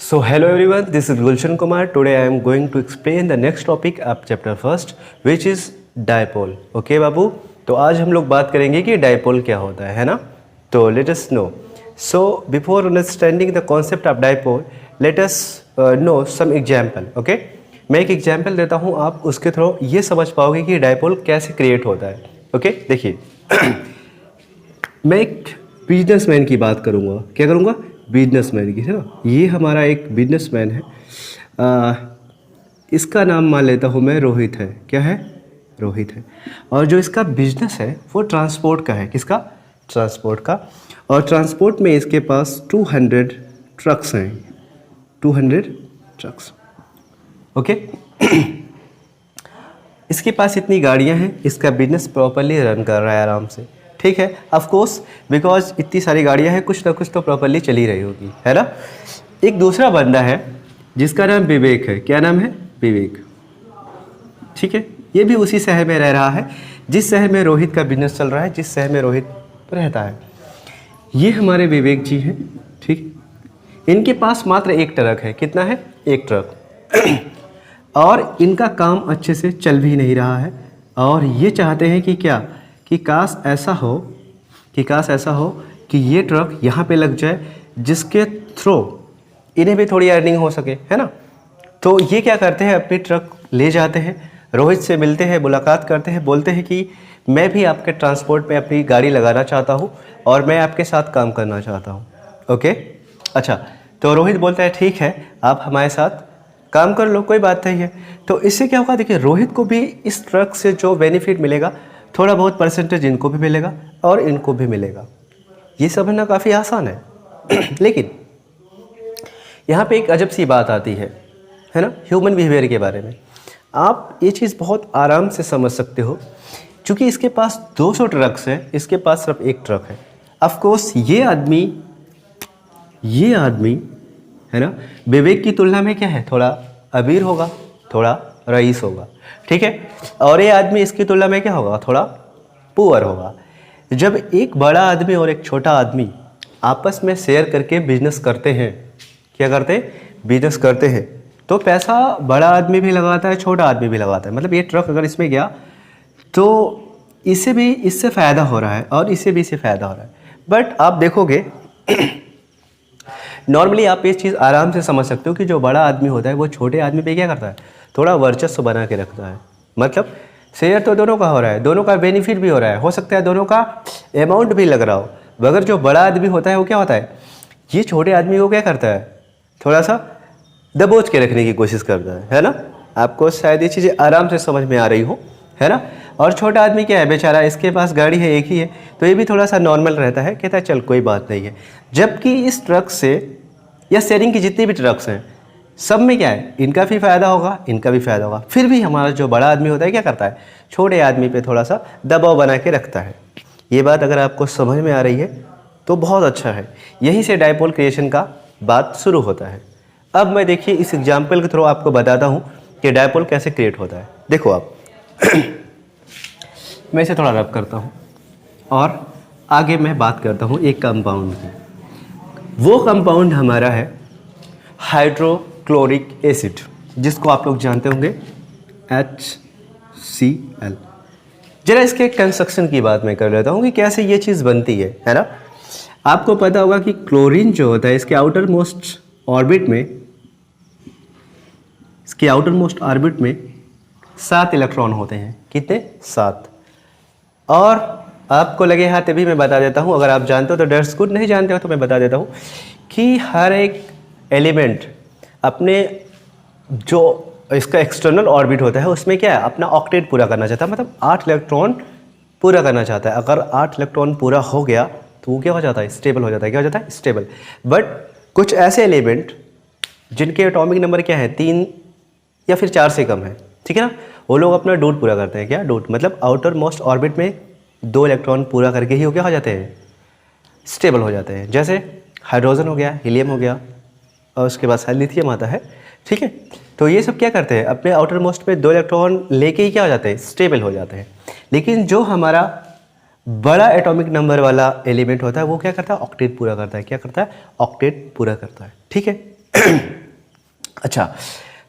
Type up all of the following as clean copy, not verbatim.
So hello everyone, this is Gulshan Kumar. Today I am going to explain the next topic of chapter first, which is dipole. Okay बाबू, तो आज हम लोग बात करेंगे कि dipole क्या होता है ना? तो let us know. So before understanding the concept of dipole, let us know some example. Okay? मैं एक एग्जाम्पल देता हूँ, आप उसके थ्रू ये समझ पाओगे कि डायपोल कैसे क्रिएट होता है. ओके देखिए मैं एक बिजनेसमैन की बात करूँगा. क्या करूँगा? बिजनेसमैन की, है ना. ये हमारा एक बिजनेसमैन है. इसका नाम मान लेता हूँ मैं रोहित है. क्या है? रोहित है. और जो इसका बिजनेस है वो ट्रांसपोर्ट का है. किसका? ट्रांसपोर्ट का. और ट्रांसपोर्ट में इसके पास 200 ट्रक्स हैं. 200 ट्रक्स. ओके इसके पास इतनी गाड़ियां हैं. इसका बिजनेस प्रॉपरली रन कर रहा है आराम से. ठीक है, ऑफ कोर्स बिकॉज इतनी सारी गाड़ियां हैं, कुछ ना कुछ तो प्रॉपरली चली रही होगी, है ना. एक दूसरा बंदा है जिसका नाम विवेक है. क्या नाम है? विवेक. ठीक है, ये भी उसी शहर में रह रहा है जिस शहर में रोहित का बिजनेस चल रहा है, जिस शहर में रोहित रहता है. ये हमारे विवेक जी हैं. ठीक, इनके पास मात्र एक ट्रक है. कितना है? एक ट्रक. और इनका काम अच्छे से चल भी नहीं रहा है. और ये चाहते हैं कि क्या, कि काश ऐसा हो कि ये ट्रक यहाँ पे लग जाए, जिसके थ्रू इन्हें भी थोड़ी अर्निंग हो सके, है ना. तो ये क्या करते हैं, अपनी ट्रक ले जाते हैं, रोहित से मिलते हैं, मुलाकात करते हैं, बोलते हैं कि मैं भी आपके ट्रांसपोर्ट में अपनी गाड़ी लगाना चाहता हूँ और मैं आपके साथ काम करना चाहता हूँ. ओके अच्छा, तो रोहित बोलता है ठीक है, आप हमारे साथ काम कर लो, कोई बात नहीं है. तो इससे क्या होगा, देखिए रोहित को भी इस ट्रक से जो बेनिफिट मिलेगा, थोड़ा बहुत परसेंटेज इनको भी मिलेगा और इनको भी मिलेगा. ये समझना काफ़ी आसान है. लेकिन यहाँ पे एक अजब सी बात आती है ना, ह्यूमन बिहेवियर के बारे में. आप ये चीज़ बहुत आराम से समझ सकते हो. चूँकि इसके पास 200 ट्रक्स हैं, इसके पास सिर्फ एक ट्रक है. ऑफ कोर्स ये आदमी है ना, विवेक की तुलना में क्या है, थोड़ा अमीर होगा, थोड़ा रईस होगा. ठीक है, और ये आदमी इसकी तुलना में क्या होगा, थोड़ा पुअर होगा. जब एक बड़ा आदमी और एक छोटा आदमी आपस में शेयर करके बिजनेस करते हैं, क्या करते हैं, बिजनेस करते हैं, तो पैसा बड़ा आदमी भी लगाता है, छोटा आदमी भी लगाता है. मतलब ये ट्रक अगर इसमें गया तो इसे भी इससे फ़ायदा हो रहा है और इसे भी इससे फ़ायदा हो रहा है. बट आप देखोगे नॉर्मली आप ये चीज़ आराम से समझ सकते हो कि जो बड़ा आदमी होता है वो छोटे आदमी पे क्या करता है, थोड़ा वर्चस्व बना के रखता है. मतलब शेयर तो दोनों का हो रहा है, दोनों का बेनिफिट भी हो रहा है, हो सकता है दोनों का अमाउंट भी लग रहा हो. मगर जो बड़ा आदमी होता है वो क्या होता है, ये छोटे आदमी को क्या करता है, थोड़ा सा दबोच के रखने की कोशिश करता है ना. आपको शायद ये चीज़ें आराम से समझ में आ रही हो, है ना. और छोटा आदमी क्या है, बेचारा इसके पास गाड़ी है, एक ही है, तो ये भी थोड़ा सा नॉर्मल रहता है, कहता है चल कोई बात नहीं है. जबकि इस ट्रक से या शेयरिंग की जितनी भी ट्रक्स हैं, सब में क्या है, इनका भी फ़ायदा होगा, इनका भी फ़ायदा होगा. फिर भी हमारा जो बड़ा आदमी होता है क्या करता है, छोटे आदमी पे थोड़ा सा दबाव बना के रखता है. ये बात अगर आपको समझ में आ रही है तो बहुत अच्छा है. यहीं से डायपोल क्रिएशन का बात शुरू होता है. अब मैं देखिए इस एग्जाम्पल के थ्रू आपको बताता हूँ कि डायपोल कैसे क्रिएट होता है. देखो आप मैं इसे थोड़ा रब करता हूँ और आगे मैं बात करता हूँ एक कंपाउंड की. वो कंपाउंड हमारा है हाइड्रोक्लोरिक एसिड, जिसको आप लोग जानते होंगे HCl. जरा इसके कंस्ट्रक्शन की बात मैं कर लेता हूँ कि कैसे ये चीज़ बनती है ना. आपको पता होगा कि क्लोरीन जो होता है, इसके आउटर मोस्ट ऑर्बिट में 7 इलेक्ट्रॉन होते हैं. कितने? 7. और आपको लगे हाँ तभी मैं बता देता हूँ, अगर आप जानते हो तो डेट्स गुड, नहीं जानते हो तो मैं बता देता हूँ कि हर एक एलिमेंट अपने जो इसका एक्सटर्नल ऑर्बिट होता है उसमें क्या है, अपना ऑक्टेट पूरा करना चाहता है, मतलब 8 इलेक्ट्रॉन पूरा करना चाहता है. अगर 8 इलेक्ट्रॉन पूरा हो गया तो वो क्या हो जाता है, स्टेबल हो जाता है. क्या हो जाता है? स्टेबल. बट कुछ ऐसे एलिमेंट जिनके एटॉमिक नंबर क्या है, 3 या फिर 4 से कम है, ठीक है ना, वो लोग अपना डोट पूरा करते हैं. क्या डोट मतलब आउटर मोस्ट ऑर्बिट में 2 इलेक्ट्रॉन पूरा करके ही वो क्या हो जाते हैं, स्टेबल हो जाते हैं. जैसे हाइड्रोजन हो गया, हीलियम हो गया, और उसके बाद लिथियम आता है. ठीक है, तो ये सब क्या करते हैं, अपने आउटर मोस्ट पे 2 इलेक्ट्रॉन लेके ही क्या हो जाते हैं, स्टेबल हो जाते हैं. लेकिन जो हमारा बड़ा एटॉमिक नंबर वाला एलिमेंट होता है वो क्या करता है, ऑक्टेट पूरा करता है. क्या करता है? ऑक्टेट पूरा करता है. ठीक है. अच्छा,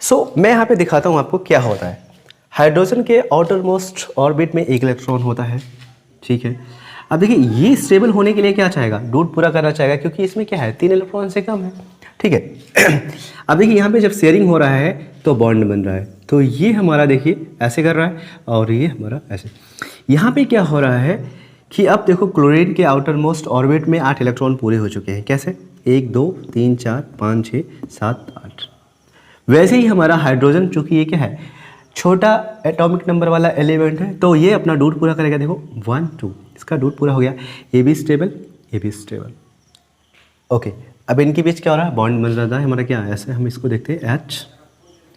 सो मैं यहाँ पे दिखाता हूँ आपको क्या होता है। हाइड्रोजन के आउटर मोस्ट ऑर्बिट में एक इलेक्ट्रॉन होता है, ठीक है। अब देखिए ये स्टेबल होने के लिए क्या चाहेगा, डूड पूरा करना चाहेगा, क्योंकि इसमें क्या है 3 इलेक्ट्रॉन से कम है, ठीक है। अब देखिए यहाँ पे जब शेयरिंग हो रहा है तो बॉन्ड बन रहा है, तो ये हमारा देखिए ऐसे कर रहा है और ये हमारा ऐसे। यहाँ पे क्या हो रहा है कि अब देखो क्लोरीन के आउटर मोस्ट ऑर्बिट में 8 इलेक्ट्रॉन पूरे हो चुके हैं। कैसे, 1 2 3 4 5 6 7 8। वैसे ही हमारा हाइड्रोजन, चूंकि ये क्या है छोटा एटॉमिक नंबर वाला एलिमेंट है, तो ये अपना डूड पूरा करेगा। देखो 1 2, इसका डूड पूरा हो गया, A be stable, A be stable. Okay, अब इनके बीच क्या हो रहा है, बॉन्ड बन रहा है हमारा। क्या ऐसे हम इसको देखते हैं H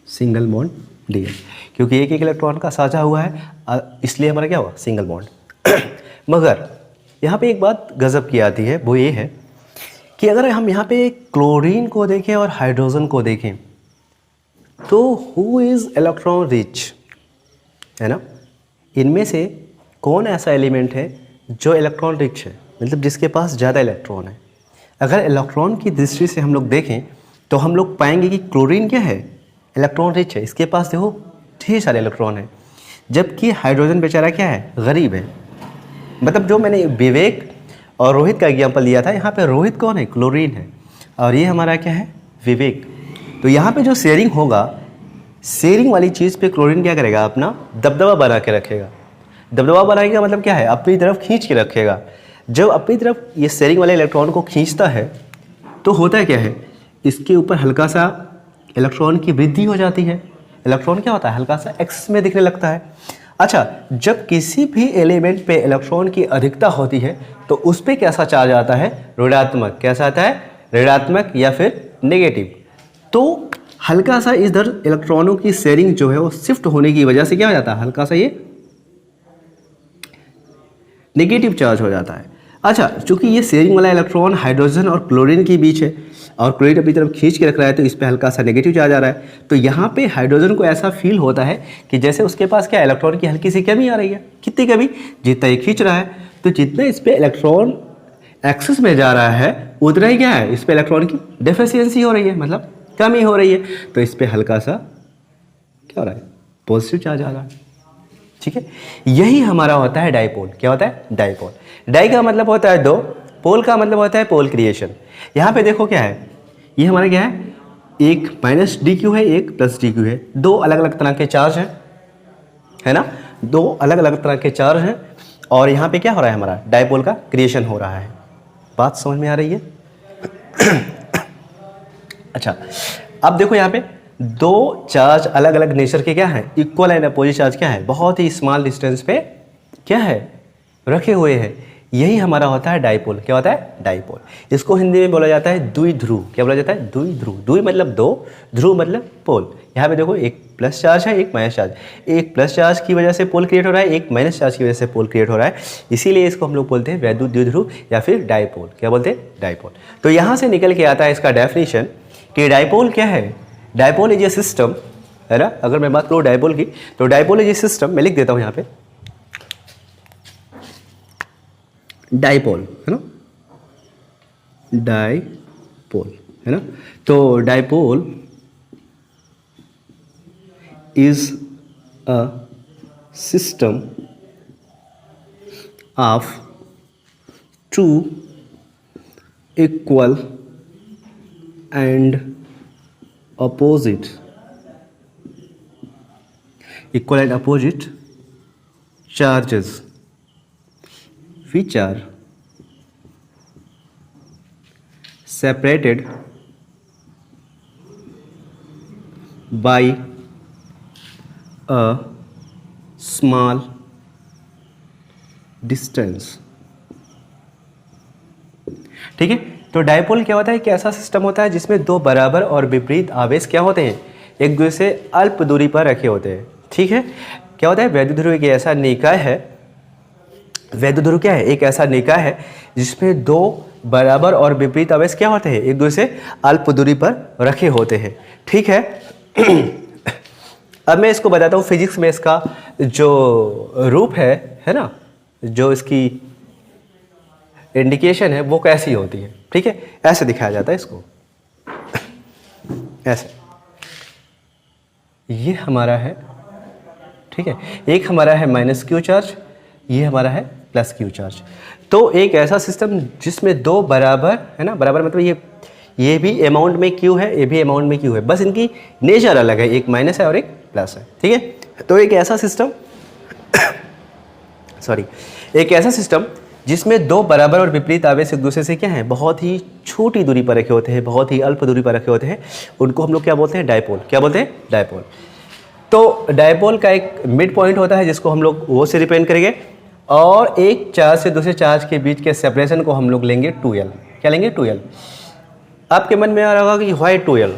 single bond D L, क्योंकि एक एक इलेक्ट्रॉन का साझा हुआ है, इसलिए हमारा क्या हुआ सिंगल बॉन्ड। मगर यहाँ पे एक बात गजब की आती है, वो ये है कि अगर हम यहाँ पे क्लोरीन को देखें और हाइड्रोजन को देखें तो हु इज़ इलेक्ट्रॉन रिच, है ना। इनमें से कौन ऐसा एलिमेंट है जो इलेक्ट्रॉन रिच है, मतलब जिसके पास ज़्यादा इलेक्ट्रॉन है। अगर इलेक्ट्रॉन की दृष्टि से हम लोग देखें तो हम लोग पाएंगे कि क्लोरीन क्या है, इलेक्ट्रॉन रिच है, इसके पास देखो ढेर सारे इलेक्ट्रॉन है। जबकि हाइड्रोजन बेचारा क्या है, गरीब है। मतलब जो मैंने विवेक और रोहित का एग्जाम्पल लिया था, यहाँ पे रोहित कौन है, क्लोरीन है, और ये हमारा क्या है, विवेक। तो यहाँ पे जो शेयरिंग होगा, शेयरिंग वाली चीज़ पे क्लोरीन क्या करेगा, अपना दबदबा बना के रखेगा। दबदबा बनाने का मतलब क्या है, अपनी तरफ खींच के रखेगा। जब अपनी तरफ ये शेयरिंग वाले इलेक्ट्रॉन को खींचता है तो होता है क्या है, इसके ऊपर हल्का सा इलेक्ट्रॉन की वृद्धि हो जाती है। इलेक्ट्रॉन क्या होता है, हल्का सा एक्स में दिखने लगता है। अच्छा, जब किसी भी एलिमेंट पे इलेक्ट्रॉन की अधिकता होती है तो उस पर कैसा चार्ज आता है, ऋणात्मक। कैसा आता है, ऋणात्मक या फिर नेगेटिव। तो हल्का सा इधर इलेक्ट्रॉनों की शेयरिंग जो है वो शिफ्ट होने की वजह से क्या हो जाता है, हल्का सा ये नेगेटिव चार्ज हो जाता है। अच्छा, चूंकि ये शेयरिंग वाला इलेक्ट्रॉन हाइड्रोजन और क्लोरीन के बीच है और क्लोरीन अपनी तरफ खींच के रख रहा है, तो इस पर हल्का सा नेगेटिव चार्ज आ रहा है। तो यहाँ पे हाइड्रोजन को ऐसा फील होता है कि जैसे उसके पास क्या इलेक्ट्रॉन की हल्की सी कमी आ रही है। कितनी कमी, जितना ये खींच रहा है, तो जितना इस पर इलेक्ट्रॉन एक्सेस में जा रहा है उतना ही क्या है, इस पर इलेक्ट्रॉन की डेफिशिएंसी हो रही है, मतलब कमी हो रही है। तो इस पर हल्का सा क्या हो रहा है, पॉजिटिव चार्ज आ रहा है, ठीक है। यही हमारा होता है डाइपोल। क्या होता है, डाइपोल। डाई का मतलब होता है दो, पोल का मतलब होता है पोल क्रिएशन। यहाँ पे देखो क्या है, ये हमारा क्या है, एक माइनस डी क्यू है, एक प्लस डी क्यू है। दो अलग अलग तरह के चार्ज हैं, है ना, दो अलग अलग तरह के चार्ज हैं। और यहाँ पे क्या हो रहा है, हमारा डाइपोल का क्रिएशन हो रहा है। बात समझ में आ रही है। अच्छा, अब देखो यहाँ पे दो चार्ज अलग अलग नेचर के क्या है, इक्वल एंड अपोजिट चार्ज क्या है, बहुत ही स्मॉल डिस्टेंस पे क्या है, रखे हुए हैं। यही हमारा होता है डाइपोल। क्या होता है, डाइपोल। इसको हिंदी में बोला जाता है द्विध्रुव। क्या बोला जाता है, द्विध्रुव। द्वि मतलब दो, ध्रुव मतलब पोल। यहाँ पे देखो एक प्लस चार्ज है, एक माइनस चार्ज। एक प्लस चार्ज की वजह से पोल क्रिएट हो रहा है, एक माइनस चार्ज की वजह से पोल क्रिएट हो रहा है। इसीलिए इसको हम लोग बोलते हैं वैद्युत द्विध्रुव या फिर डाइपोल। क्या बोलते हैं, डाइपोल। तो यहाँ से निकल के आता है इसका डेफिनेशन कि डाइपोल क्या है, डाइपोल इज ए सिस्टम, है ना। अगर मैं बात करूँ डाइपोल की, तो डाइपोल इज ए सिस्टम, मैं लिख देता हूँ यहाँ पे डाइपोल, है ना, डाइपोल, है ना। तो dipole is a system of two equal and opposite equal and opposite charges which are separated by a small distance। ठीक है। तो डाइपोल क्या होता है कि ऐसा सिस्टम होता है जिसमें दो बराबर और विपरीत आवेश क्या होते हैं, एक दूसरे से अल्प दूरी पर रखे होते हैं। ठीक है। क्या होता है, वैद्युत एक ऐसा निकाय है, वैद्युत ध्रुव क्या है, एक ऐसा निकाय है जिसमें दो बराबर और विपरीत आवेश क्या होते हैं, एक दूसरे से अल्प दूरी पर रखे होते हैं। ठीक है। अब मैं इसको बताता हूँ फिजिक्स में इसका जो रूप है ना, जो इसकी इंडिकेशन है वो कैसी होती है। ठीक है, ऐसे दिखाया जाता है इसको, ऐसे। ये हमारा है, ठीक है, एक हमारा है माइनस क्यू चार्ज, ये हमारा है प्लस क्यू चार्ज। तो एक ऐसा सिस्टम जिसमें दो बराबर है ना, बराबर मतलब ये भी अमाउंट में क्यू है, ये भी अमाउंट में क्यू है, बस इनकी नेचर अलग है, एक माइनस है और एक प्लस है, ठीक है। तो एक ऐसा सिस्टम एक ऐसा सिस्टम जिसमें दो बराबर और विपरीत आवेश एक दूसरे से क्या है, बहुत ही छोटी दूरी पर रखे होते हैं, बहुत ही अल्प दूरी पर रखे होते हैं, उनको हम लोग क्या बोलते हैं, डायपोल। क्या बोलते हैं, डायपोल। तो डायपोल का एक मिड पॉइंट होता है जिसको हम लोग वो से रिप्रेजेंट करेंगे, और एक चार्ज से दूसरे चार्ज के बीच के सेपरेशन को हम लोग लेंगे 2l। क्या लेंगे, 2l। आपके मन में आ रहा होगा कि व्हाई 2l,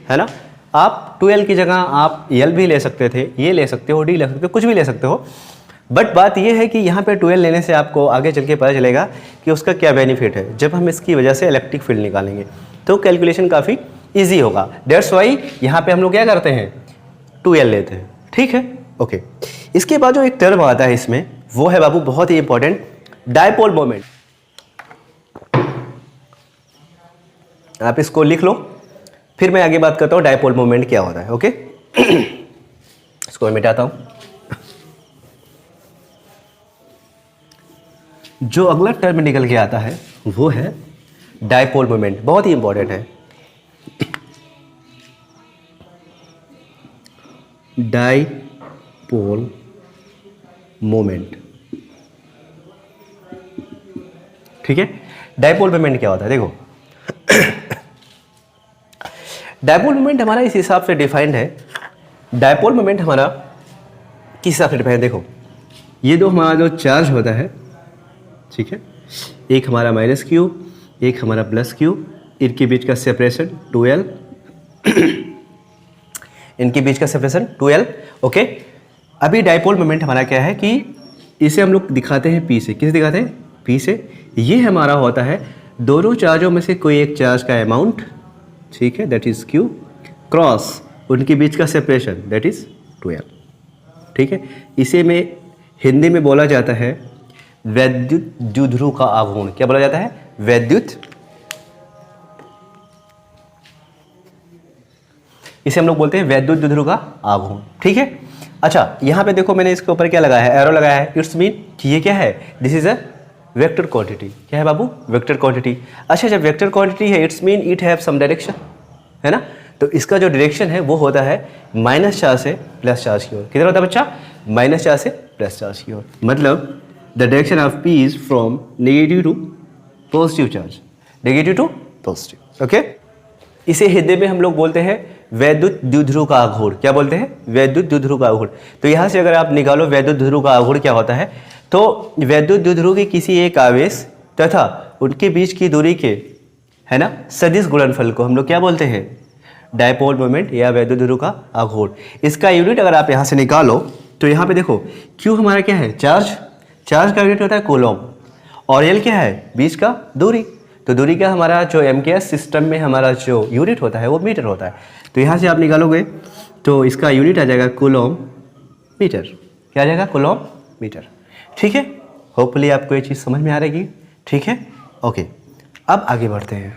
है ना। आप 2l की जगह आप l भी ले सकते थे, ये ले सकते हो, d ले सकते हो, कुछ भी ले सकते हो, बट बात यह है कि यहाँ पे 12 लेने से आपको आगे चल के पता चलेगा कि उसका क्या बेनिफिट है। जब हम इसकी वजह से इलेक्ट्रिक फील्ड निकालेंगे तो कैलकुलेशन काफ़ी इजी होगा। दैट्स वाई यहाँ पे हम लोग क्या करते हैं, 12 लेते हैं, ठीक है, ओके। इसके बाद जो एक टर्म आता है इसमें, वो है बाबू बहुत ही इंपॉर्टेंट, डायपोल मोमेंट। आप इसको लिख लो, फिर मैं आगे बात करता हूँ डायपोल मोमेंट क्या होता है, ओके। इसको मैं मिटाता हूँ। जो अगला टर्म निकल के आता है वो है डायपोल मोमेंट, बहुत ही इंपॉर्टेंट है। डायपोल मोमेंट, ठीक है। डायपोल मोमेंट क्या होता है, देखो डायपोल मोमेंट हमारा इस हिसाब से डिफाइंड है। डायपोल मोमेंट हमारा किस हिसाब से डिफाइंड, देखो ये दो हमारा जो चार्ज होता है, ठीक है, एक हमारा माइनस क्यू, एक हमारा प्लस क्यू, इनके बीच का सेपरेशन 2l, इनके बीच का सेपरेशन 2l, ओके। अभी डायपोल मोमेंट हमारा क्या है कि इसे हम लोग दिखाते हैं P से। किसे दिखाते हैं, P से। ये हमारा होता है दोनों चार्जों में से कोई एक चार्ज का अमाउंट, ठीक है, दैट इज Q, क्रॉस उनके बीच का सेपरेशन, दैट इज 2l, ठीक है। इसे में हिंदी में बोला जाता है वैद्युत द्विध्रुव का आघूर्ण। क्या बोला जाता है, वैद्युत, इसे हम लोग बोलते हैं वैद्युत द्विध्रुव का आघूर्ण, ठीक है। अच्छा, यहां पे देखो मैंने इसके ऊपर क्या लगाया है, एरो लगाया है। इट्स मीन कि ये क्या है, this is a vector quantity. क्या है बाबू, वेक्टर क्वांटिटी। अच्छा, जब वेक्टर क्वांटिटी है it's mean it have some direction, है ना। तो इसका जो डायरेक्शन है वो होता है माइनस चार्ज से प्लस चार्ज की ओर। किधर होता है बच्चा, माइनस चार्ज से प्लस चार्ज की ओर। मतलब the direction of P is from negative to positive charge, negative to positive, okay। इसे हिंदी में हम लोग बोलते हैं वैद्युत द्विध्रुव का आघूर्ण। क्या बोलते हैं, वैद्युत द्विध्रुव का आघूर्ण। तो यहाँ से अगर आप निकालो वैद्युत द्विध्रुव का आघूर्ण क्या होता है, तो वैद्युत द्विध्रुव के किसी एक आवेश तथा उनके बीच की दूरी के, है ना, सदिश गुणनफल को हम लोग क्या बोलते हैं, डायपोल मोमेंट या वैद्युत द्विध्रुव का आघूर्ण। इसका यूनिट अगर आप यहाँ से निकालो तो यहाँ पे देखो Q हमारा क्या है, चार्ज, चार्ज का यूनिट होता है कूलॉम, और L क्या है, बीच का दूरी। तो दूरी का हमारा जो MKS सिस्टम में हमारा जो यूनिट होता है वो मीटर होता है। तो यहाँ से आप निकालोगे तो इसका यूनिट आ जाएगा कूलॉम मीटर। क्या आ जाएगा, कूलॉम मीटर, ठीक है। होपफुली आपको ये चीज़ समझ में आ रहेगी, ठीक है, ओके। अब आगे बढ़ते हैं,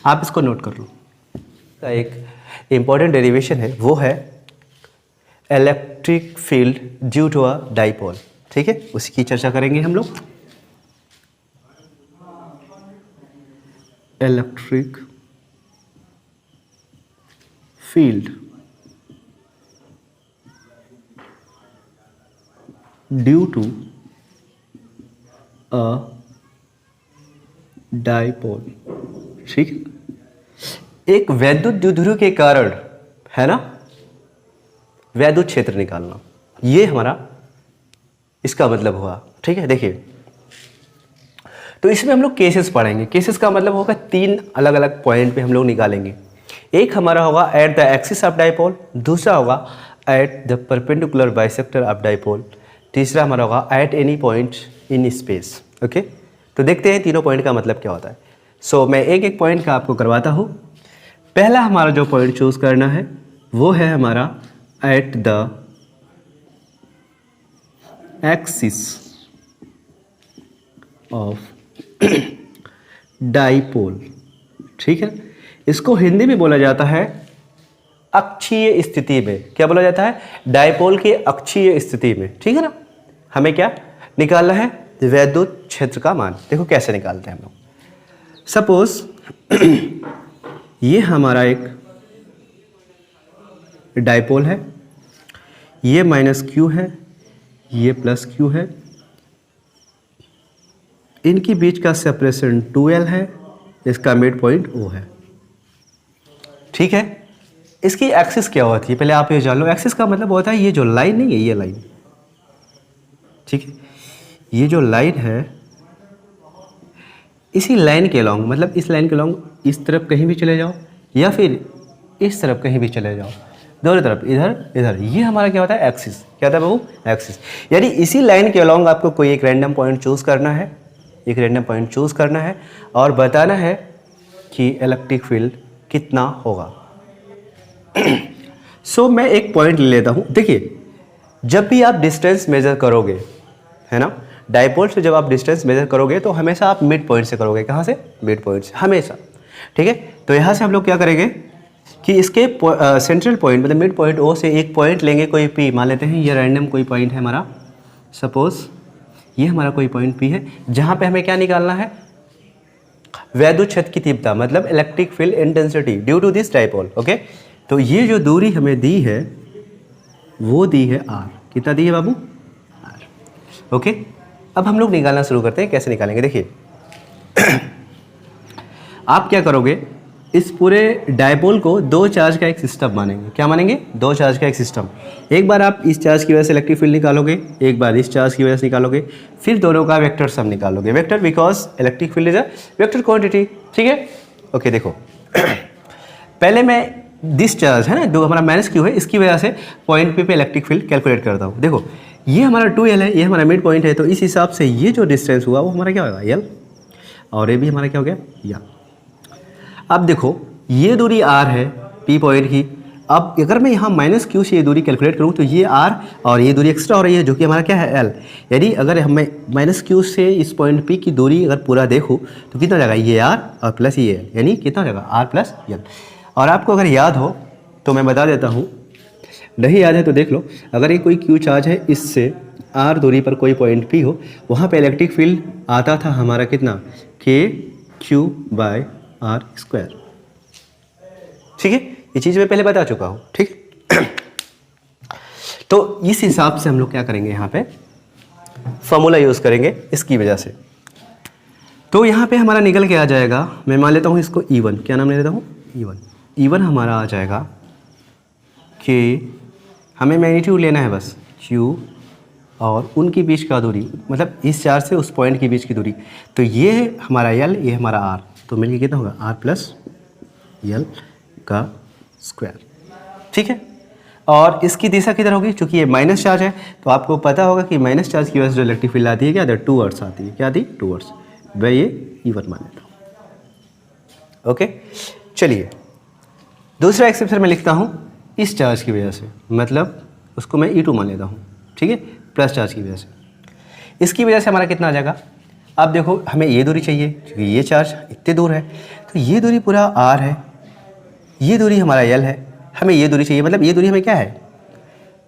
आप इसको नोट कर लो। एक इम्पॉर्टेंट डेरिवेशन है, वो है electric field due to a dipole, ठीक है, उसी की चर्चा करेंगे हम लोग। Electric field due to a dipole, ठीक है। एक वैद्युत द्विध्रुव के कारण, है ना, वैद्युत क्षेत्र निकालना, ये हमारा इसका मतलब हुआ, ठीक है। देखिए, तो इसमें हम लोग केसेस पढ़ेंगे। केसेस का मतलब होगा तीन अलग अलग पॉइंट पे हम लोग निकालेंगे। एक हमारा होगा at the axis of dipole, दूसरा होगा at the perpendicular bisector of dipole, तीसरा हमारा होगा at any point in space, okay. तो देखते हैं तीनों पॉइंट का मतलब क्या होता है। सो मैं एक एक पॉइंट का आपको करवाता हूँ। पहला हमारा जो पॉइंट चूज करना है वो है हमारा at the axis of dipole, ठीक है। इसको हिंदी में बोला जाता है अक्षीय स्थिति में, क्या बोला जाता है, डायपोल के अक्षीय स्थिति में, ठीक है ना। हमें क्या निकालना है, वैद्युत क्षेत्र का मान। देखो कैसे निकालते हैं हम लोग। सपोज ये हमारा एक डायपोल है, ये माइनस क्यू है, ये प्लस क्यू है, इनके बीच का सेपरेशन 2L है, इसका मिड पॉइंट O है, ठीक है। इसकी एक्सिस क्या होती है, पहले आप ये जान लो। एक्सिस का मतलब होता है ये जो लाइन नहीं है, ये लाइन, ठीक है। ये जो लाइन है, इसी लाइन के अलॉन्ग, मतलब इस लाइन के अलॉन्ग इस तरफ कहीं भी चले जाओ या फिर इस तरफ कहीं भी चले जाओ, दोनों तरफ, इधर इधर, ये हमारा क्या होता है, एक्सिस। क्या होता है बाबू, एक्सिस। यानी इसी लाइन के अलॉन्ग आपको कोई एक रैंडम पॉइंट चूज करना है, एक रैंडम पॉइंट चूज करना है और बताना है कि इलेक्ट्रिक फील्ड कितना होगा। सो मैं एक पॉइंट ले लेता हूँ। देखिए, जब भी आप डिस्टेंस मेजर करोगे, है ना, डायपोल से जब आप डिस्टेंस मेजर करोगे तो हमेशा आप मिड पॉइंट से करोगे। कहाँ से, मिड पॉइंट से, हमेशा, ठीक है। तो यहाँ से हम लोग क्या करेंगे कि इसके सेंट्रल पॉइंट मतलब मिड पॉइंट O से एक पॉइंट लेंगे, कोई P मान लेते हैं, ये रैंडम कोई पॉइंट है हमारा। सपोज ये हमारा कोई पॉइंट P है, जहाँ पे हमें क्या निकालना है, वैद्युत क्षेत्र की तीव्रता, मतलब electric field intensity due to this dipole. Okay, तो ये जो दूरी हमें दी है वो दी है R। कितना दी है बाबू, R। ओके, अब हम लोग निकालना शुरू करते हैं। कैसे निकालेंगे, देखिए आप क्या करोगे, इस पूरे डायपोल को दो चार्ज का एक सिस्टम मानेंगे। क्या मानेंगे, दो चार्ज का एक सिस्टम। एक बार आप इस चार्ज की वजह से इलेक्ट्रिक फील्ड निकालोगे, एक बार इस चार्ज की वजह से निकालोगे, फिर दोनों का वेक्टर सम निकालोगे। Vector because electric field is a vector quantity, ठीक है। ओके, देखो पहले मैं दिस चार्ज है ना, जो हमारा माइनस क्यू है, इसकी वजह से पॉइंट पे इलेक्ट्रिक फील्ड कैलकुलेट करता हूँ। देखो ये हमारा 2L है, ये हमारा मिड पॉइंट है, तो इस हिसाब से ये जो डिस्टेंस हुआ वो हमारा क्या होगा, L, और ये भी हमारा क्या हो गया, या। अब देखो ये दूरी R है P पॉइंट की। अब अगर मैं यहाँ माइनस क्यू से ये दूरी कैलकुलेट करूँ तो ये R और ये दूरी एक्स्ट्रा हो रही है, जो कि हमारा क्या है, L। यानी अगर हमें माइनस क्यू से इस पॉइंट P की दूरी अगर पूरा देखूँ तो कितना हो जाएगा, ये R और प्लस ये L, यानी कितना हो जाएगा, R प्लस L। और आपको अगर याद हो तो मैं बता देता हूँ, नहीं याद है तो देख लो। अगर ये कोई क्यू चार्ज है, इससे R दूरी पर कोई पॉइंट P हो, वहाँ पे इलेक्ट्रिक फील्ड आता था हमारा कितना, KQ/R²। ठीक है, ये चीज़ मैं पहले बता चुका हूँ, ठीक है। तो इस हिसाब से हम लोग क्या करेंगे, यहाँ पे फॉर्मूला यूज़ करेंगे इसकी वजह से। तो यहाँ पे हमारा निकल के आ जाएगा, मैं मान लेता हूँ इसको E1, क्या नाम ले लेता हूँ, E1 हमारा आ जाएगा कि हमें मैग्नीट्यूड लेना है बस, Q और उनके बीच का दूरी, मतलब इस चार्ज से उस पॉइंट के बीच की दूरी। तो ये हमारा L, ये हमारा R, तो मिलके कितना होगा, R प्लस L का स्क्वायर, ठीक है। और इसकी दिशा किधर होगी, चूंकि ये माइनस चार्ज है तो आपको पता होगा कि माइनस चार्ज की वजह से जो इलेक्ट्रिक फील्ड आती है क्या आती है, टूवर्ड्स आती है। क्या आती है, टूवर्ड्स। वह ये E1 मान लेता हूँ। ओके, चलिए दूसरा एक्सेप्शन में लिखता हूँ इस चार्ज की वजह से, मतलब उसको मैं E2 मान लेता हूँ, ठीक है, प्लस चार्ज की वजह से। इसकी वजह से हमारा कितना आ जाएगा, अब देखो हमें ये दूरी चाहिए क्योंकि ये चार्ज इतने दूर है, तो ये दूरी पूरा R है, ये दूरी हमारा L है, हमें ये दूरी चाहिए, मतलब ये दूरी हमें क्या है,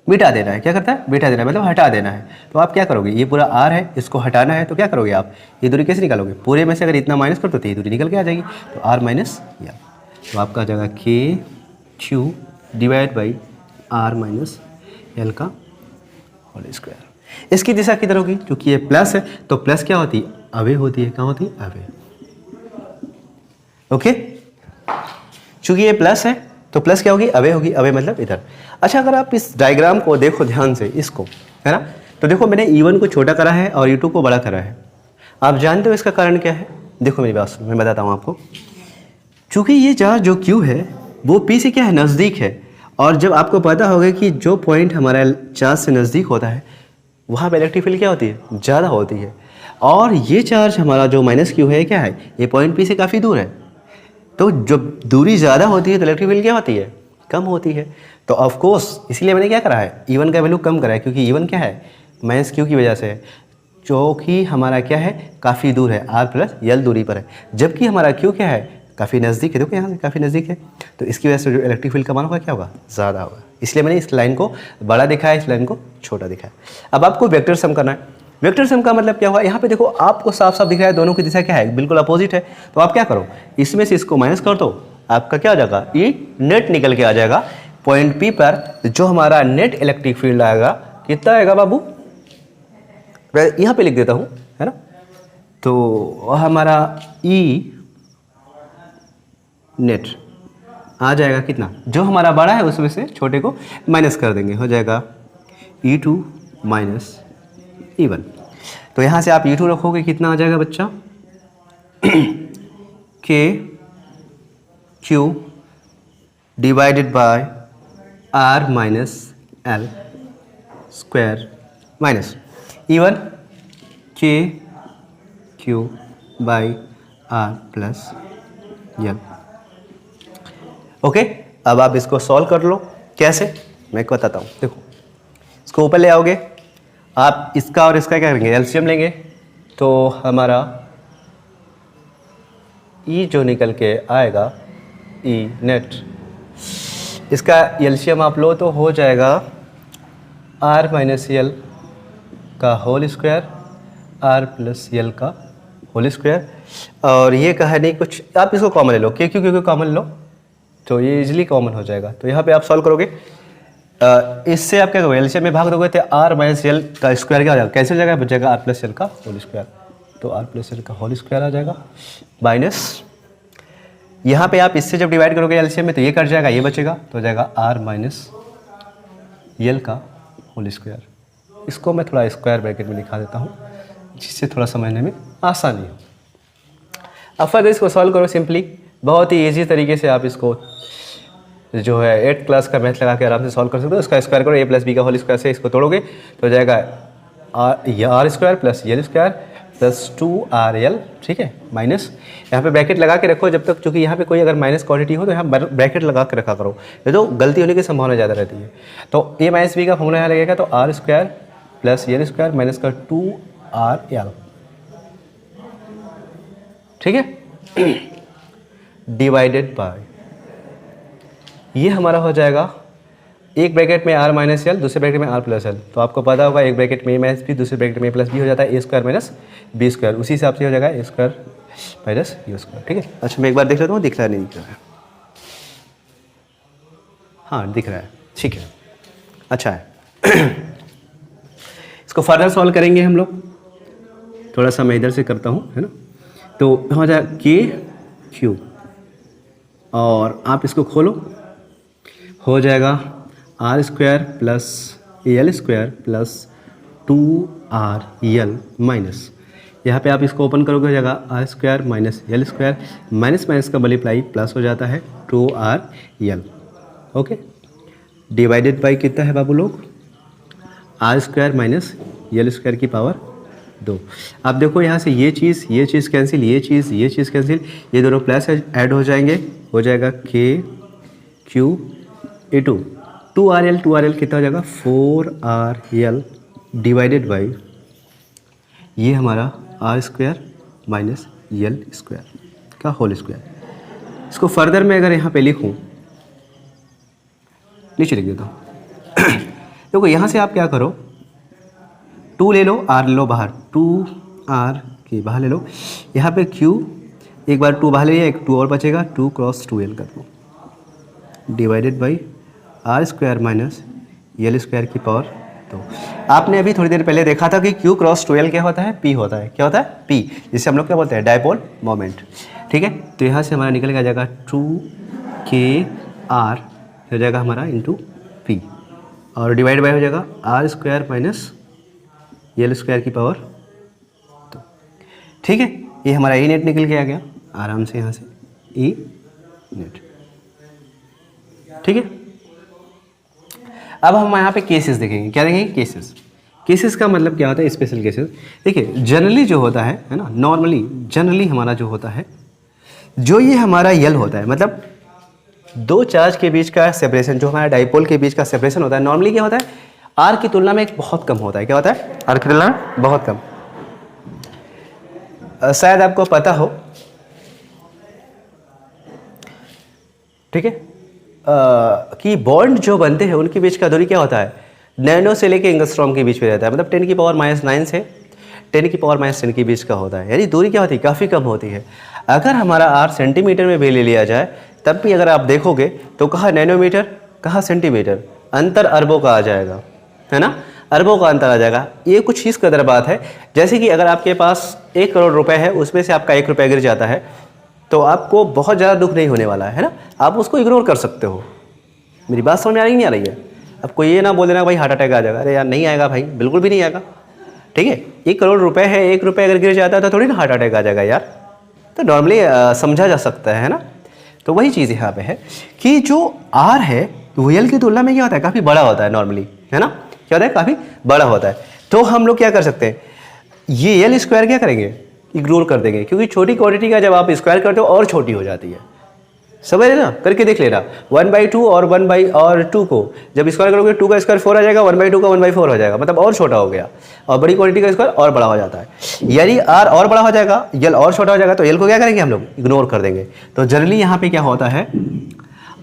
मिटा देना है। क्या करता है, मिटा देना है, मतलब हटा देना है। तो आप क्या करोगे, ये पूरा R है, इसको हटाना है, तो क्या करोगे आप, ये दूरी कैसे निकालोगे, पूरे में से अगर इतना माइनस कर तो ये दूरी निकल के आ जाएगी, तो R माइनस L, तो आपका आ जाएगा KQ divide by R minus L का होल स्क्वायर। इसकी दिशा किधर होगी, क्योंकि ये प्लस है तो प्लस क्या होती है, अवे होती है। कहाँ होती है, अवे। ओके, चूंकि ये प्लस है तो प्लस क्या होगी, अवे होगी। अवे मतलब इधर। अच्छा, अगर आप इस डायग्राम को देखो ध्यान से, इसको, है ना, तो देखो मैंने E1 को छोटा करा है और E2 को बड़ा करा है। आप जानते हो इसका कारण क्या है, देखो मेरी बात सुनो, मैं बताता हूँ आपको। चूंकि ये चार्ज जो Q है वो P से क्या है, नज़दीक है, और जब आपको पता होगा कि जो पॉइंट हमारा चार्ज से नज़दीक होता है वहाँ पर इलेक्ट्रिक फील्ड क्या होती है, ज़्यादा होती है। और ये चार्ज हमारा जो माइनस Q है क्या है, ये पॉइंट P से काफ़ी दूर है, तो जब दूरी ज़्यादा होती है तो इलेक्ट्रिक फील्ड क्या होती है, कम होती है। तो ऑफ कोर्स इसीलिए मैंने क्या करा है, E1 का वैल्यू कम करा है, क्योंकि E1 क्या है, माइनस Q की वजह से है, जो कि हमारा क्या है, काफ़ी दूर है, R प्लस L दूरी पर है, जबकि हमारा Q क्या है, काफ़ी नज़दीक है, देखो यहाँ से काफ़ी नज़दीक है, तो इसकी वजह से जो इलेक्ट्रिक फील्ड का मान होगा क्या होगा, ज़्यादा होगा। इसलिए मैंने इस लाइन को बड़ा दिखाया, इस लाइन को छोटा दिखाया। अब आपको वेक्टर सम करना है। वेक्टर सम का मतलब क्या हुआ, यहाँ पे देखो आपको साफ साफ दिख रहा है दोनों की दिशा क्या है, बिल्कुल अपोजिट है। तो आप क्या करो, इसमें से इसको माइनस कर दो, आपका क्या हो जाएगा, ई नेट निकल के आ जाएगा। पॉइंट पी पर जो हमारा नेट इलेक्ट्रिक फील्ड आएगा कितना आएगा बाबू, यहाँ पे लिख देता हूँ, है ना। तो हमारा ई नेट आ जाएगा कितना, जो हमारा बड़ा है उसमें से छोटे को माइनस कर देंगे, हो जाएगा E2 माइनस E1। तो यहाँ से आप E2 रखोगे, कितना आ जाएगा बच्चा, K Q divided by R minus L square minus E1 K Q by R plus L। Okay, अब आप इसको सॉल्व कर लो। कैसे, मैं बताता हूँ। देखो, इसको ऊपर ले आओगे आप, इसका और इसका क्या करेंगे, एलसीएम लेंगे। तो हमारा ई जो निकल के आएगा, ई नेट, इसका एलसीएम आप लो तो हो जाएगा आर माइनस एल का whole square, R plus L का होल स्क्वायर। और ये कहानी कुछ, आप इसको कॉमन ले लो, क्यों कॉमन लो तो ये इजीली कॉमन हो जाएगा। तो यहाँ पे आप सॉल्व करोगे, इससे आप क्या करोगे, एलसीएम में भाग दोगे तो आर माइनस एल का स्क्वायर क्या हो जाएगा, कैसे हो जाएगा, बच जाएगा आर प्लस एल का होल स्क्वायर। तो आर प्लस एल का होल स्क्वायर आ जाएगा माइनस, यहाँ पे आप इससे जब डिवाइड करोगे एलसीएम में तो ये कट जाएगा, ये बचेगा, तो हो जाएगा आर माइनस एल का होल स्क्वायर। इसको मैं थोड़ा स्क्वायर ब्रैकेट में लिखा देता हूँ जिससे थोड़ा समझने में आसानी हो। अब फर्दर इसको सॉल्व करो सिंपली, बहुत ही ईजी तरीके से आप इसको जो है 8th क्लास का मैथ लगा के आराम से सॉल्व कर सकते हो। इसका स्क्वायर करो, ए प्लस बी का होल स्क्वायर से इसको तोड़ोगे तो हो जाएगा R square plus L square plus 2RL, ठीक है, माइनस, यहाँ पे ब्रैकेट लगा के रखो जब तक, क्योंकि यहाँ पे कोई अगर माइनस क्वांटिटी हो तो यहाँ ब्रैकेट लगा के रखा करो, ये तो गलती होने की संभावना ज़्यादा रहती है। तो ए माइनस बी का फॉर्मूला यहाँ लगेगा, तो R square plus L square minus का 2RL, ठीक है, डिवाइडेड बाय, ये हमारा हो जाएगा, एक ब्रैकेट में आर माइनस एल, दूसरे ब्रैकेट में आर प्लस एल। तो आपको पता होगा एक ब्रैकेट में ए माइनस बी, दूसरे ब्रैकेट में ए प्लस बी हो जाता है ए स्क्वायर माइनस बी स्क्वायर, उसी हिसाब से हो जाएगा ए स्क्वायर माइनस यू स्क्वायर, ठीक है। अच्छा मैं एक बार देख लेता हूँ, दिख रहा है नहीं दिख रहा है, हाँ दिख रहा है, ठीक है, अच्छा है। इसको फर्दर सॉल्व करेंगे हम लोग, थोड़ा सा मैं इधर से करता हूँ, है ना। तो हो जाएगा के क्यू, और आप इसको खोलो, हो जाएगा R square plus L square plus 2RL minus, यहाँ पे आप इसको ओपन करोगे हो जाएगा R square minus L square, minus minus का मल्टीप्लाई प्लस हो जाता है 2RL, ओके, डिवाइडेड बाई कितना है बाबू लोग, R square minus L square की पावर 2। आप देखो यहाँ से ये चीज़ कैंसिल, ये चीज़ कैंसिल, ये दोनों प्लस ऐड हो जाएंगे, हो जाएगा के क्यू ए 2RL कितना हो जाएगा 4RL डिवाइडेड बाई, ये हमारा R square minus L square का होल स्क्वायर। इसको फर्दर में अगर यहाँ पे लिखूँ, नीचे लिख देता हूँ। देखो यहाँ से आप क्या करो, 2 ले लो, R ले लो बाहर, 2R की बाहर ले लो, यहाँ पे Q एक बार 2 बाहर ले लिया, एक 2 और बचेगा, 2 क्रॉस 2L कर दो, divided by R square minus L square की पावर 2। आपने अभी थोड़ी देर पहले देखा था कि Q क्रॉस 2L क्या होता है, P होता है, क्या होता है, P, जिससे हम लोग क्या बोलते हैं, डायपोल मोमेंट, ठीक है। तो यहाँ से हमारा निकल के आ जाएगा 2KR हो जाएगा हमारा इंटू P, और डिवाइड बाई हो जाएगा R square minus L square की पावर 2, ठीक है। ये हमारा ई नेट निकल के आ गया आराम से, यहाँ से ई नेट, ठीक है। अब हम यहाँ पे केसेस देखेंगे, क्या देखेंगे, केसेस का मतलब क्या होता है, स्पेशल केसेस। देखिए जनरली जो होता है ना, नॉर्मली जनरली हमारा जो होता है, जो ये हमारा यल होता है, मतलब दो चार्ज के बीच का सेपरेशन, जो हमारा डाइपोल के बीच का सेपरेशन होता है, नॉर्मली क्या होता है, आर की तुलना में बहुत कम होता है। क्या होता है, आर की तुलना में बहुत कम। शायद आपको पता हो ठीक है। कि बॉन्ड जो बनते हैं उनके बीच का दूरी क्या होता है, नैनो से लेके एंगस्ट्रॉम के बीच में रहता है, मतलब 10⁻⁻9 से 10⁻10 के बीच का होता है, यानी दूरी क्या होती है, काफ़ी कम होती है। अगर हमारा आर सेंटीमीटर में भी ले लिया जाए तब भी अगर आप देखोगे तो कहाँ नैनोमीटर कहाँ सेंटीमीटर, अंतर अरबों का आ जाएगा, है ना, अरबों का अंतर आ जाएगा। ये कुछ इस कदर बात है, जैसे कि अगर आपके पास 1 करोड़ रुपए है, उसमें से आपका 1 रुपया गिर जाता है तो आपको बहुत ज़्यादा दुख नहीं होने वाला है ना, आप उसको इग्नोर कर सकते हो। मेरी बात समझ में आ रही नहीं आ रही है? आपको ये ना बोल देना भाई हार्ट अटैक आ जाएगा, अरे यार नहीं आएगा भाई, बिल्कुल भी नहीं आएगा। ठीक है, 1 करोड़ रुपए है, 1 रुपये अगर गिर जाता है तो थोड़ी ना हार्ट अटैक आ जाएगा यार, तो नॉर्मली समझा जा सकता है ना। तो वही चीज़ यहाँ पे है कि जो आर है वो एल की तुलना में क्या होता है, काफ़ी बड़ा होता है नॉर्मली, है ना, क्या होता है, काफ़ी बड़ा होता है। तो हम लोग क्या कर सकते हैं, ये एल स्क्वायर क्या करेंगे, इग्नोर कर देंगे, क्योंकि छोटी क्वांटिटी का जब आप स्क्वायर करते हो और छोटी हो जाती है। समझ ना, करके देख लेना, 1/2 और 1/2 को जब स्क्वायर करोगे 2 का स्क्वायर 4 आ जाएगा, 1/2 का 1/4 हो जाएगा, मतलब और छोटा हो गया, और बड़ी क्वांटिटी का स्क्वायर और बड़ा हो जाता है। यानी आर और बड़ा हो जाएगा, एल और छोटा हो जाएगा, तो एल को क्या करेंगे हम लोग, इग्नोर कर देंगे। तो जनरली यहाँ पे क्या होता है,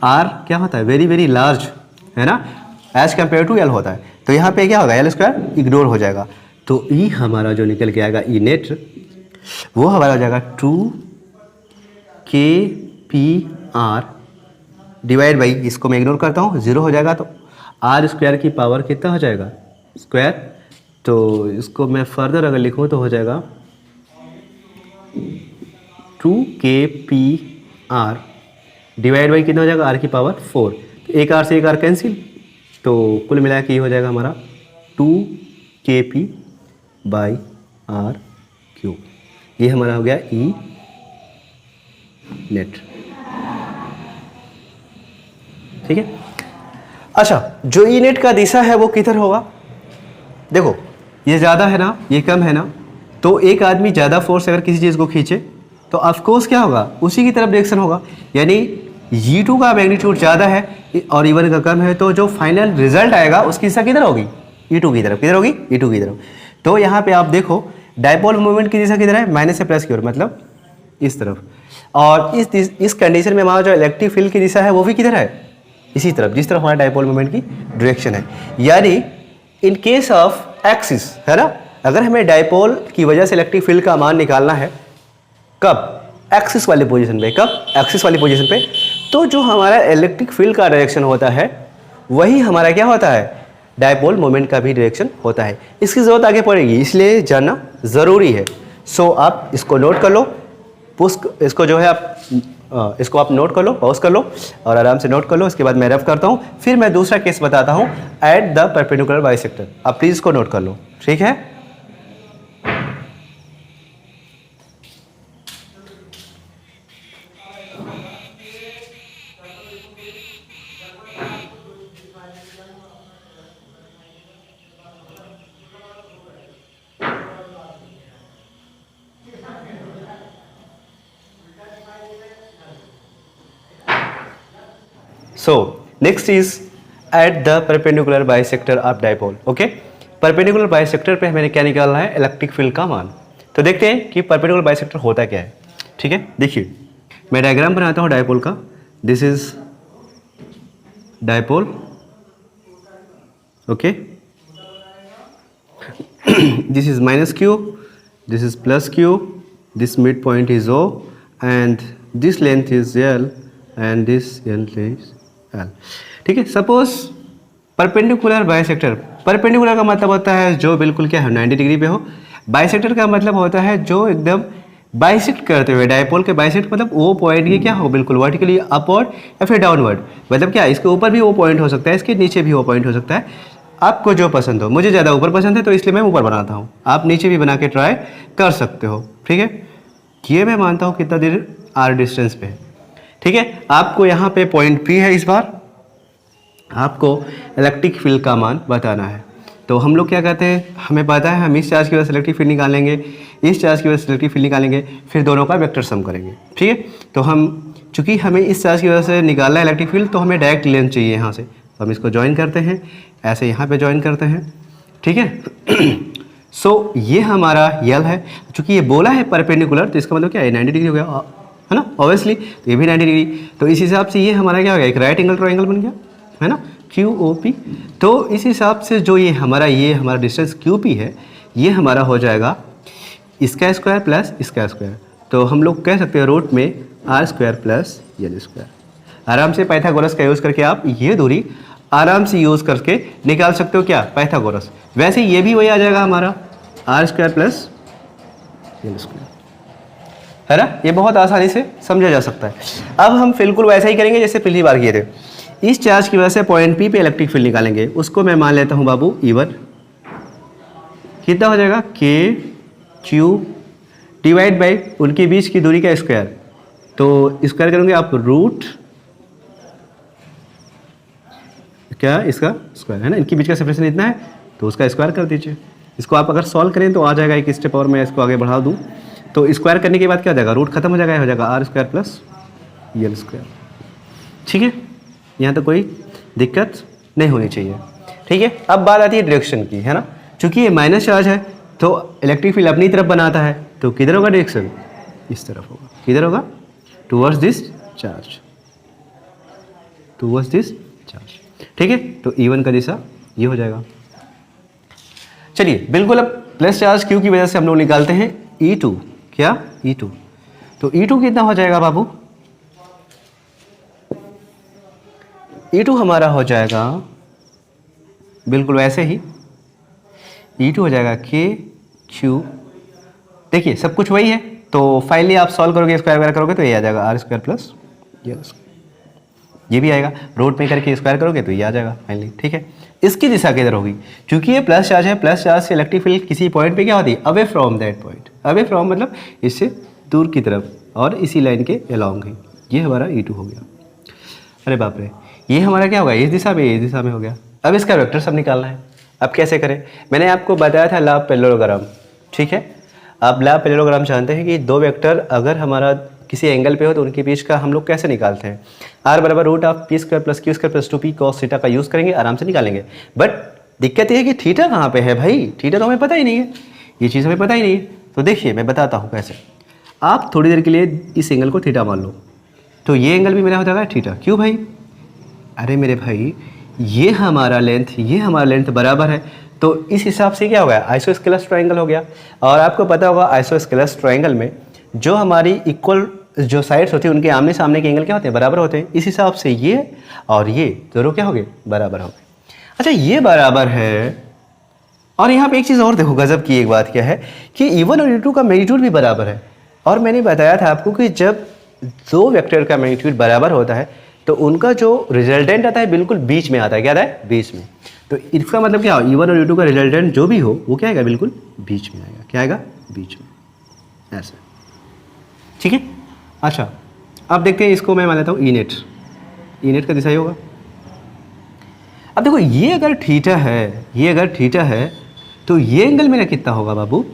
आर क्या होता है, वेरी वेरी लार्ज, है ना, एज कम्पेयर टू एल होता है। तो यहाँ पे क्या होगा, एल स्क्वायर इग्नोर हो जाएगा। तो ई हमारा जो निकल के आएगा, ई नेट, वो हमारा हो जाएगा 2kpr डिवाइड बाई, इसको मैं इग्नोर करता हूँ, 0 हो जाएगा, तो आर स्क्वायर की पावर कितना हो जाएगा, स्क्वायर। तो इसको मैं फर्दर अगर लिखूँ तो हो जाएगा 2kpr डिवाइड बाई कितना हो जाएगा, आर की पावर 4, एक आर से एक आर कैंसिल, तो कुल मिला के ये हो जाएगा हमारा 2kp/r³। ये हमारा हो गया ई नेट। ठीक है, अच्छा, जो ई नेट का दिशा है वो किधर होगा, देखो ये ज़्यादा है ना, ये कम है ना, तो एक आदमी ज़्यादा फोर्स अगर किसी चीज़ को खींचे तो ऑफकोर्स क्या होगा, उसी की तरफ डायरेक्शन होगा। यानी E2 का मैग्नीट्यूड ज़्यादा है और E1 का कम है, तो जो फाइनल रिजल्ट आएगा उसकी दिशा किधर होगी, E2 की तरफ। किधर होगी, E2 की तरफ। तो यहाँ पे आप देखो डायपोल मूवमेंट की दिशा किधर है, माइनस से प्लस की ओर, मतलब इस तरफ। और इस कंडीशन में हमारा जो इलेक्ट्रिक फील्ड की दिशा है वो भी किधर है, इसी तरफ, जिस तरफ हमारा डायपोल मूवमेंट की डायरेक्शन है। यानी इन केस ऑफ एक्सिस, है ना, अगर हमें डायपोल की वजह से इलेक्ट्रिक फील्ड का मान निकालना है, कब, एक्सिस वाली पोजीशन पे, कब, एक्सिस वाली पोजीशन पे, तो जो हमारा इलेक्ट्रिक फील्ड का डायरेक्शन होता है वही हमारा क्या होता है, डायपोल मोमेंट का भी डायरेक्शन होता है। इसकी ज़रूरत आगे पड़ेगी, इसलिए जानना ज़रूरी है। सो आप इसको नोट कर लो, इसको जो है आप इसको आप नोट कर लो, पॉज कर लो और आराम से नोट कर लो। इसके बाद मैं रफ करता हूँ, फिर मैं दूसरा केस बताता हूँ, एट द परपेंडिकुलर बाइसेक्टर। आप प्लीज़ इसको नोट कर लो, ठीक है। So next is at the perpendicular bisector of dipole. Okay, perpendicular bisector पे हमें क्या निकालना है, इलेक्ट्रिक फील्ड का मान। तो देखते हैं कि परपेंडिकुलर बाइसेक्टर होता क्या है। ठीक है, देखिए मैं डायग्राम बनाता हूँ डायपोल का। This is dipole, okay, this is minus Q, this is plus Q, this mid point is O and this length is L and this length is L। ठीक है, सपोज परपेंडिकुलर बाइसेक्टर, परपेंडिकुलर का मतलब होता है जो बिल्कुल क्या है 90 डिग्री पे हो। बाइसेक्टर का मतलब होता है जो एकदम बाइसेक्ट करते हुए, डायपोल के बाइसेक्ट मतलब वो पॉइंट ये क्या हो, बिल्कुल वर्टिकली अपवर्ड या फिर डाउनवर्ड, मतलब क्या इसके ऊपर भी वो पॉइंट हो सकता है, इसके नीचे भी वो पॉइंट हो सकता है, आपको जो पसंद हो। मुझे ज़्यादा ऊपर पसंद है तो इसलिए मैं ऊपर बनाता हूँ, आप नीचे भी बना के ट्राई कर सकते हो। ठीक है, ये मैं मानता हूँ कितना देर R डिस्टेंस पे है। ठीक है, आपको यहाँ पे पॉइंट P है, इस बार आपको इलेक्ट्रिक फील्ड का मान बताना है। तो हम लोग क्या करते हैं, हमें पता है हम इस चार्ज की वजह से इलेक्ट्रिक फील्ड निकालेंगे, इस चार्ज की वजह से इलेक्ट्रिक फील्ड निकालेंगे, फिर दोनों का वेक्टर सम करेंगे। ठीक है, तो हम चूंकि हमें इस चार्ज की वजह से निकालना है इलेक्ट्रिक फील्ड, तो हमें डायरेक्ट लेंथ चाहिए यहाँ से, तो हम इसको ज्वाइन करते हैं, ऐसे यहाँ पे ज्वाइन करते हैं। ठीक है, सो ये हमारा यल है, चूँकि ये बोला है परपेंडिकुलर, तो इसका मतलब क्या है 90 डिग्री हो गया। है ना, ऑब्वियसली। तो ये भी 90 डिग्री। तो इस हिसाब से ये हमारा क्या हो गया, एक राइट एंगल ट्रायंगल बन गया, है ना, QOP। तो इस हिसाब से जो ये हमारा डिस्टेंस QP है, ये हमारा हो जाएगा इसका स्क्वायर प्लस इसका स्क्वायर। तो हम लोग कह सकते हैं रूट में R square plus L square. आराम से पाइथागोरस का यूज़ करके आप ये दूरी आराम से यूज़ करके निकाल सकते हो क्या, पाइथागोरस। वैसे ये भी वही आ जाएगा हमारा R square plus L square, है ना। ये बहुत आसानी से समझा जा सकता है। अब हम बिल्कुल वैसा ही करेंगे जैसे पिछली बार किए थे। इस चार्ज की वजह से पॉइंट P पे इलेक्ट्रिक फील्ड निकालेंगे। उसको मैं मान लेता हूँ बाबू E1। कितना हो जाएगा, KQ डिवाइड बाई उनके बीच की दूरी का स्क्वायर। तो स्क्वायर करेंगे आप रूट क्या, इसका स्क्वायर, है ना। इनके बीच का सेपरेशन इतना है तो उसका स्क्वायर कर दीजिए। इसको आप अगर सॉल्व करें तो आ जाएगा एक स्टेप और मैं इसको आगे बढ़ा दूँ तो स्क्वायर करने के बाद क्या हो जाएगा, रूट खत्म हो जाएगा, हो जाएगा R square plus L square. ठीक है, यहाँ तो कोई दिक्कत नहीं होनी चाहिए। ठीक है, अब बात आती है डायरेक्शन की, है ना। चूंकि ये माइनस चार्ज है तो इलेक्ट्रिक फील्ड अपनी तरफ बनाता है, तो किधर होगा डायरेक्शन, इस तरफ होगा। किधर होगा, towards this charge, towards this charge. ठीक है, तो E1 का दिशा ये हो जाएगा। चलिए बिल्कुल, अब प्लस चार्ज Q की वजह से हम लोग निकालते हैं E2। क्या, E2। तो E2 कितना हो जाएगा बाबू, E2 हमारा हो जाएगा बिल्कुल वैसे ही, E2 हो जाएगा KQ। देखिए सब कुछ वही है, तो फाइनली आप सॉल्व करोगे, स्क्वायर वगैरह करोगे तो ये आ जाएगा R square plus L square. ये भी आएगा, रूट में करके स्क्वायर करोगे तो ये आ जाएगा फाइनली। ठीक है, इसकी दिशा किधर होगी, क्योंकि ये प्लस चार्ज है, प्लस चार्ज से इलेक्ट्रिक फील्ड किसी पॉइंट पे क्या होती है, away from that point. Away from मतलब इससे दूर की तरफ और इसी लाइन के अलोंग है। ये हमारा E2 हो गया। अरे बाप रे, ये हमारा क्या होगा, इस दिशा में, इस दिशा में हो गया। अब इसका वेक्टर सब निकालना है। अब कैसे करें, मैंने आपको बताया था ला पैरेललोग्राम। ठीक है, आप ला पैरेललोग्राम जानते हैं कि दो वेक्टर अगर हमारा किसी एंगल पे हो तो उनके बीच का हम लोग कैसे निकालते हैं, R बराबर root of P square plus Q square plus 2P cos theta का यूज़ करेंगे, आराम से निकालेंगे। बट दिक्कत ये है कि थीटा कहाँ पे है भाई, थीटा तो हमें पता ही नहीं है, ये चीज़ हमें पता ही नहीं है। तो देखिए मैं बताता हूँ कैसे। आप थोड़ी देर के लिए इस एंगल को थीटा मान लो, तो ये एंगल भी मेरा हो जाएगा थीटा। क्यों भाई, अरे मेरे भाई ये हमारा लेंथ बराबर है, तो इस हिसाब से क्या हो गया, आइसोस्केलस ट्रायंगल हो गया। और आपको पता होगा आइसोस्केलस ट्रायंगल में जो हमारी इक्वल जो साइड्स होती है उनके आमने सामने के एंगल क्या होते हैं, बराबर होते हैं। इस हिसाब से ये और ये दोनों क्या हो गए, बराबर हो गए। अच्छा ये बराबर है, और यहाँ पे एक चीज़ और देखो, गजब की एक बात क्या है कि E1 और E2 का मैग्नीट्यूड भी बराबर है। और मैंने बताया था आपको कि जब दो वेक्टर का मैग्नीट्यूड बराबर होता है तो उनका जो रिजल्टेंट आता है बिल्कुल बीच में आता है। क्या आता है, बीच में। तो इसका मतलब क्या हो, E1 और E2 का रिजल्टेंट जो भी हो वो क्या आएगा, बिल्कुल बीच में आएगा। क्या आएगा, बीच में, ऐसा। ठीक है, अच्छा अब देखते हैं, इसको मैं मान लेता हूँ ई नेट का दिशा ही होगा। अब देखो ये अगर थीटा है, तो ये एंगल मेरा कितना होगा बाबू,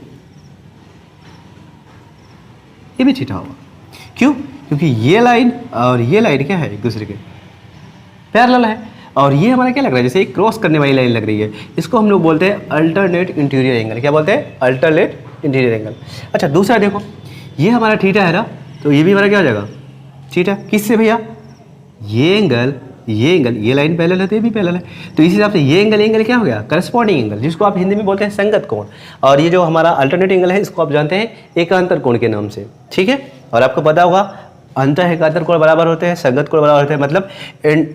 ये भी थीटा होगा। क्यों, क्योंकि ये लाइन और ये लाइन क्या है, एक दूसरे के पैरेलल है। और ये हमारा क्या लग रहा है, जैसे एक क्रॉस करने वाली लाइन लग रही है। इसको हम लोग बोलते हैं अल्टरनेट इंटीरियर एंगल। क्या बोलते हैं, अल्टरनेट इंटीरियर एंगल। अच्छा दूसरा देखो, ये हमारा थीटा है ना, तो ये भी हमारा क्या हो जाएगा, थीटा। किससे भैया, ये एंगल, ये लाइन पैरेलल है तो ये भी पैरेलल है। तो इस हिसाब से ये एंगल क्या हो गया, करस्पॉन्डिंग एंगल, जिसको आप हिंदी में बोलते हैं संगत कोण। और ये जो हमारा अल्टरनेट एंगल है इसको आप जानते हैं एकांतर कोण के नाम से। ठीक है, और आपको पता होगा अंतर एकांतर कोण बराबर होते हैं, संगत कोण बराबर होते हैं। मतलब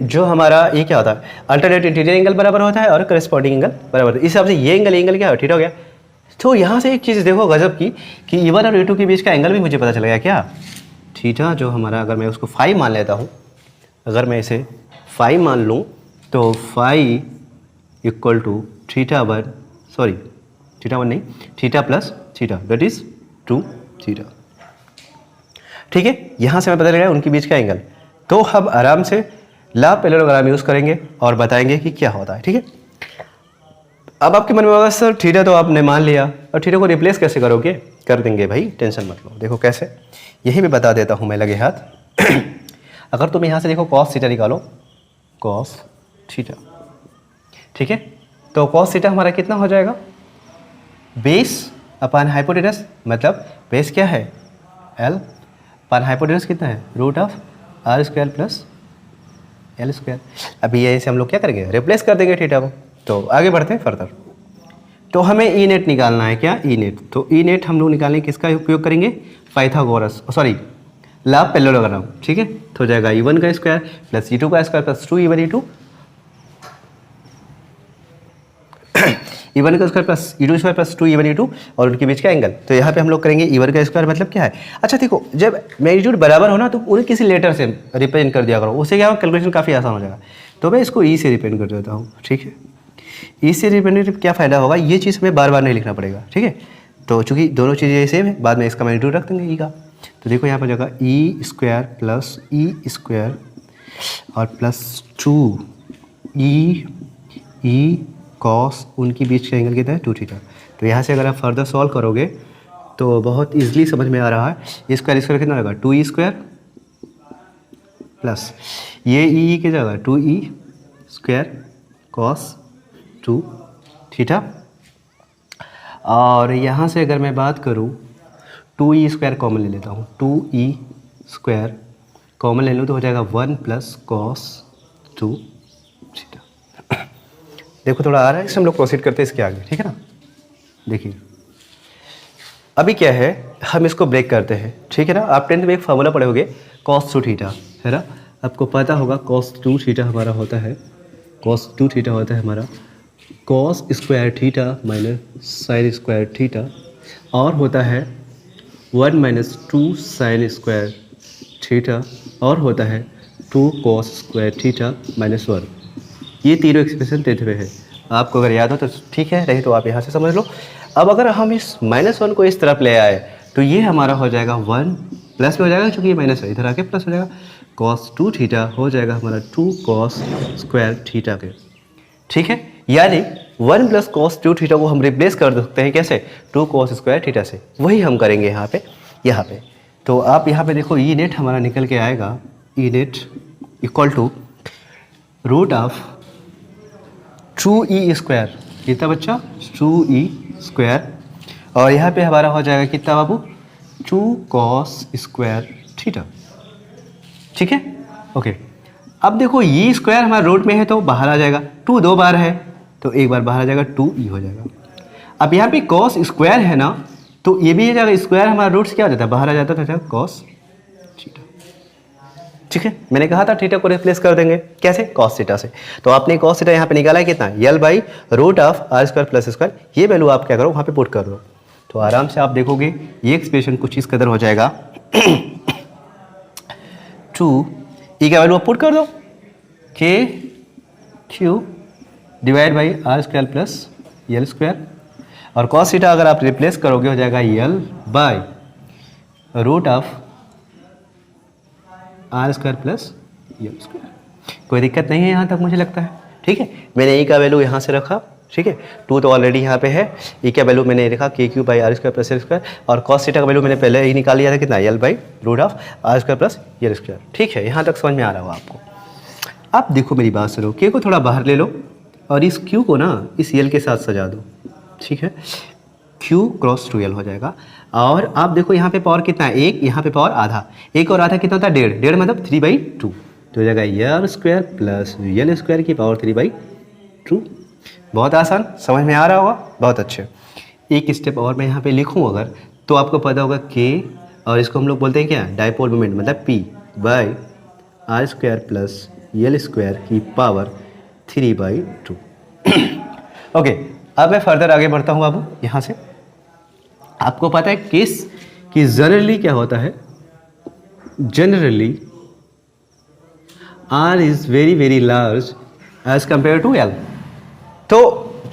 जो हमारा ये क्या होता है, अल्टरनेट इंटीरियर एंगल बराबर होता है और करस्पॉन्डिंग एंगल बराबर होता है। इस हिसाब से ये एंगल क्या हो, थीटा हो गया। तो यहाँ से एक चीज़ देखो गजब की कि E1 और E2 के बीच का एंगल भी मुझे पता चल गया। क्या, थीटा जो हमारा, अगर मैं उसको फाई मान लेता हूँ, अगर मैं इसे फाई मान लूँ तो phi equal to theta one नहीं, theta plus theta, that is 2 theta. ठीक है, यहाँ से हमें पता लगा उनके बीच का एंगल। तो हम आराम से ला पैरेललोग्राम यूज़ करेंगे और बताएंगे कि क्या होता है। ठीक है, अब आपके मन में होगा सर थीटा तो आपने मान लिया, और थीटा को रिप्लेस कैसे करोगे, कर देंगे भाई, टेंशन मत लो। देखो कैसे, यही मैं बता देता हूँ मैं लगे हाथ। अगर तुम यहाँ से देखो cos थीटा निकालो, cos थीटा। ठीक है, तो cos थीटा हमारा कितना हो जाएगा, बेस अपॉन हाइपोटेनस, मतलब बेस क्या है L पर हाइपोटेनस कितना है, root of R square plus L square. अभी ये से हम लोग क्या करेंगे, रिप्लेस कर देंगे थीटा को। तो आगे बढ़ते हैं फर्दर। तो हमें ई नेट निकालना है, क्या ई नेट। तो ई नेट हम लोग निकालने किसका उपयोग करेंगे, Pythagoras, sorry law of parallelogram, ठीक है। तो हो जाएगा E1 का स्क्वायर प्लस E2 का square plus 2E1 E2 E1 का square plus E2 square plus 2E1 E2 और उनके बीच का एंगल। तो यहाँ पे हम लोग करेंगे E1 का स्क्वायर मतलब क्या है। अच्छा देखो, जब मैग्नीट्यूड बराबर हो ना तो उन्हें किसी लेटर से रिप्रेजेंट कर दिया करो, उससे क्या होगा, कैलकुलेशन काफ़ी आसान हो जाएगा। तो मैं इसको ई से रिप्रेजेंट कर देता हूँ, ठीक है। ई से रिप्रेजेंट क्या फ़ायदा होगा, ये चीज़ हमें बार बार नहीं लिखना पड़ेगा, ठीक है। तो चूँकि दोनों चीज़ें सेम है, बाद में इसका मैग्नीट्यूड रख देंगे ई का। तो देखो यहाँ पर जगह E square plus E square और प्लस 2 ई कॉस, उनकी बीच का एंगल कितना है 2 थीटा। तो यहाँ से अगर आप फर्दर सॉल्व करोगे तो बहुत इजीली समझ में आ रहा है। स्क्वायर स्क्वायर कितना होगा 2e स्क्वायर प्लस ये ई की जगह 2e स्क्वायर कॉस 2 थीटा। और यहाँ से अगर मैं बात करूँ 2e स्क्वायर कॉमन ले लेता हूँ, 2e स्क्वायर कॉमन ले लूँ तो हो जाएगा 1 प्लस कॉस 2 थीटा। देखो थोड़ा आ रहा है, इससे हम लोग प्रोसीड करते हैं इसके आगे, ठीक है ना। देखिए अभी क्या है, हम इसको ब्रेक करते हैं, ठीक है ना। आप 10th में एक फार्मूला पढ़े होगे cos 2 थीटा, है ना। आपको पता होगा cos 2 थीटा हमारा होता है, cos 2 थीटा होता है हमारा cos square theta minus sine square theta, और होता है 1 माइनस 2 साइन स्क्वायर थीटा, और होता है 2 cos स्क्वायर थीटा माइनस 1। ये तीनों एक्सप्रेशन 10th में है। आपको अगर याद हो तो ठीक है, नहीं तो आप यहाँ से समझ लो। अब अगर हम इस -1 को इस तरफ ले आए तो ये हमारा हो जाएगा 1 प्लस में हो जाएगा, क्योंकि ये माइनस है, इधर आके प्लस हो जाएगा। cos 2 थीटा हो जाएगा हमारा 2 cos स्क्वायर थीटा के, ठीक है। यानी 1 प्लस cos 2 थीटा को हम रिप्लेस कर सकते हैं कैसे, 2 cos स्क्वायर थीटा से। वही हम करेंगे यहाँ पे। तो आप यहाँ पे देखो ई नेट हमारा निकल के आएगा, E net equal to root of 2e square, कितना बच्चा 2e स्क्वायर, और यहाँ पे हमारा हो जाएगा कितना बाबू 2 cos स्क्वायर थीटा, ठीक है। ओके, अब देखो ये स्क्वायर हमारा रूट में है तो बाहर आ जाएगा, 2 2 बार है तो एक बार बाहर आ जाएगा, 2e हो जाएगा। अब यहाँ पे cos स्क्वायर है ना, तो ये भी जाएगा स्क्वायर हमारा रूट से क्या हो जाता है, बाहर आ जाता था cos थीटा, ठीक है। मैंने कहा था थीटा को रिप्लेस कर देंगे कैसे, cos थीटा से। तो आपने cos थीटा यहाँ पे निकाला है कितना, L by root of R square plus square. ये वैल्यू आप क्या करो वहाँ पे पुट कर दो, तो आराम से आप देखोगे ये एक्सप्रेशन कुछ इस कदर हो जाएगा 2 ई का वैल्यू आप पुट कर दो K Q divide by R square plus L square, और cos थीटा अगर आप रिप्लेस करोगे हो जाएगा L by root of R square plus L square. कोई दिक्कत नहीं है यहाँ तक मुझे लगता है, ठीक है। मैंने ई का वैल्यू यहाँ से रखा, ठीक है, 2 तो ऑलरेडी यहाँ पे है। ई का वैल्यू मैंने लिखा K Q by R square plus L square, और cos थीटा का वैल्यू मैंने पहले ही निकाल लिया था कितना, L by root of R square plus L square, ठीक है। यहाँ तक समझ में आ रहा होगा आपको। आप देखो मेरी बात सुनो, के को थोड़ा बाहर ले लो और इस क्यू को ना इस एल के साथ सजा दो, ठीक है। Q क्रॉस 2L हो जाएगा, और आप देखो यहाँ पे पावर कितना है, 1, यहाँ पे पावर आधा, 1 और आधा कितना होता है 1.5, 1.5 मतलब 3/2, तो हो जाएगा L square plus L square की पावर 3/2। बहुत आसान, समझ में आ रहा होगा, बहुत अच्छे। एक स्टेप और मैं यहाँ पे लिखूँ अगर, तो आपको पता होगा K, और इसको हम लोग बोलते हैं क्या, डाइपोल मोमेंट, मतलब P by R square plus L square की पावर 3/2। ओके, अब मैं फर्दर आगे बढ़ता हूँ बाबू। यहाँ से आपको पता है केस कि जनरली क्या होता है, generally R is very very large as compare to L। तो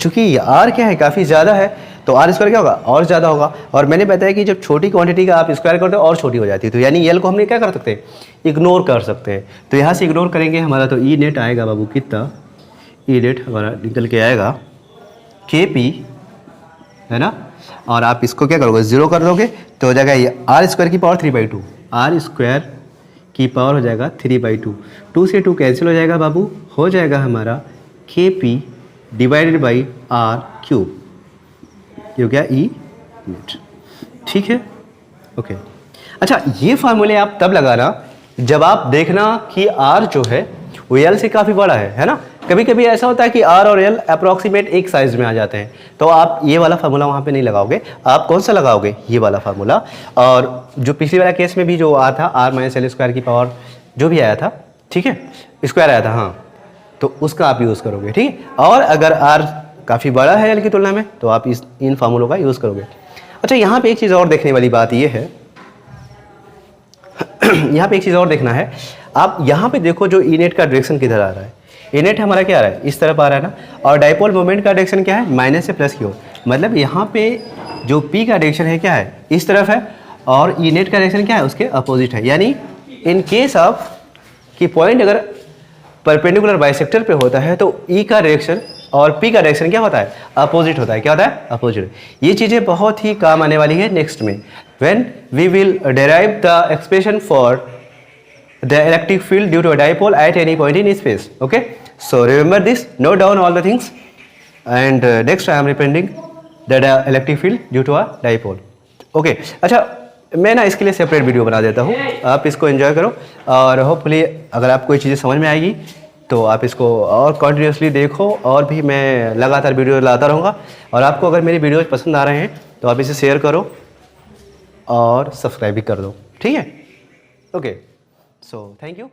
चूंकि R क्या है, काफ़ी ज़्यादा है, तो R स्क्वायर क्या होगा, और ज़्यादा होगा। और मैंने बताया कि जब छोटी क्वांटिटी का आप स्क्वायर करते हो और छोटी हो जाती है, तो यानी L को हमने क्या कर सकते हैं, इग्नोर कर सकते हैं। तो यहाँ से इग्नोर करेंगे हमारा, तो ई नेट आएगा बाबू कितना, ई नेट हमारा निकल के आएगा KP, है ना। और आप इसको क्या करोगे, 0 कर दोगे तो हो जाएगा ये आर स्क्वायर की पावर 3/2, आर स्क्वायर की पावर हो जाएगा 3/2, 2 से 2 कैंसिल हो जाएगा बाबू, हो जाएगा हमारा KP divided by R cube, ये हो गया ई नेट, ठीक है। ओके, अच्छा, ये फार्मूले आप तब लगाना जब आप देखना कि R जो है वो L से काफ़ी बड़ा है ना। कभी कभी ऐसा होता है कि R और L अप्रॉक्सीमेट एक साइज में आ जाते हैं, तो आप ये वाला फार्मूला वहाँ पे नहीं लगाओगे। आप कौन सा लगाओगे? ये वाला फार्मूला। और जो पिछले वाला केस में भी जो आ था R माइनस एल स्क्वायर की पावर जो भी आया था, ठीक है, स्क्वायर आया था, हाँ, तो उसका आप यूज़ करोगे, ठीक है। और अगर R काफ़ी बड़ा है L की तुलना में तो आप इन फार्मूलों का यूज़ करोगे। अच्छा, यहाँ पे एक चीज़ और देखने वाली बात ये है यहाँ पे एक चीज़ और देखना है, आप यहाँ पे देखो जो ई नेट का डायरेक्शन किधर आ रहा है। ई नेट हमारा क्या आ रहा है? इस तरफ आ रहा है ना, और डाइपोल मोमेंट का डायरेक्शन क्या है? माइनस से प्लस की ओर। मतलब यहाँ पे जो पी का डायरेक्शन है क्या है? इस तरफ है, और ई नेट का डायरेक्शन क्या है? उसके अपोजिट है। यानी इन केस ऑफ कि पॉइंट अगर परपेंडिकुलर बाइसेक्टर पे होता है तो ई का डायरेक्शन और पी का डायरेक्शन क्या होता है? अपोजिट होता है। क्या होता है? अपोजिट। ये चीज़ें बहुत ही काम आने वाली है नेक्स्ट में, when we will derive the expression for the electric field due to a dipole at any point in space. Okay, so remember this, note down all the things, and next I am representing the electric field due to a dipole. Okay, अच्छा, मैं ना इसके लिए separate video बना देता हूँ, आप इसको एंजॉय करो, और होपफुली अगर आपको कोई चीज़ें समझ में आएगी तो आप इसको और कंटिन्यूसली देखो, और भी मैं लगातार वीडियो लाता रहूँगा। और आपको अगर मेरी वीडियोज पसंद आ रहे हैं तो आप इसे शेयर करो और सब्सक्राइब भी कर दो, ठीक है। Okay, so thank you.